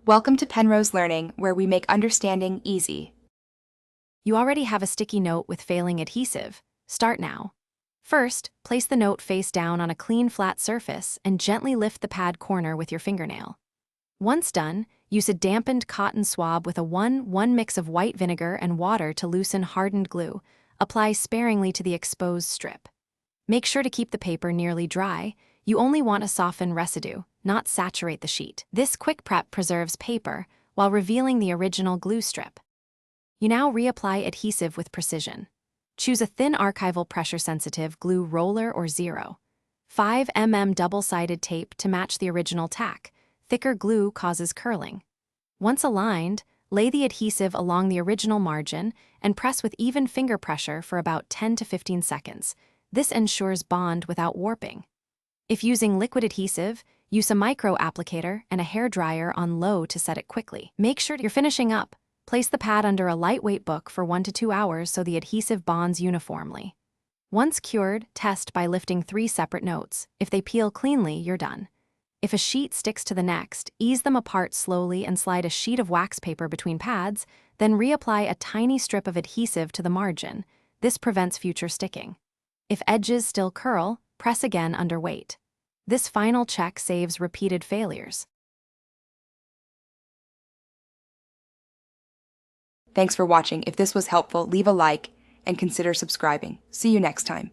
Welcome to Penrose Learning, where we make understanding easy. You already have a sticky note with failing adhesive. Start now. First, place the note face down on a clean, flat surface and gently lift the pad corner with your fingernail. Once done, use a dampened cotton swab with a 1:1 mix of white vinegar and water to loosen hardened glue. Apply sparingly to the exposed strip. Make sure to keep the paper nearly dry. You only want to soften residue, not saturate the sheet. This quick prep preserves paper while revealing the original glue strip. You now reapply adhesive with precision. Choose a thin archival pressure-sensitive glue roller or 0.5 mm double-sided tape to match the original tack. Thicker glue causes curling. Once aligned, lay the adhesive along the original margin and press with even finger pressure for about 10 to 15 seconds. This ensures bond without warping. If using liquid adhesive, use a micro applicator and a hair dryer on low to set it quickly. Make sure you're finishing up. Place the pad under a lightweight book for 1 to 2 hours so the adhesive bonds uniformly. Once cured, test by lifting 3 separate notes. If they peel cleanly, you're done. If a sheet sticks to the next, ease them apart slowly and slide a sheet of wax paper between pads, then reapply a tiny strip of adhesive to the margin. This prevents future sticking. If edges still curl, press again under weight. This final check saves repeated failures. Thanks for watching. If this was helpful, leave a like and consider subscribing. See you next time.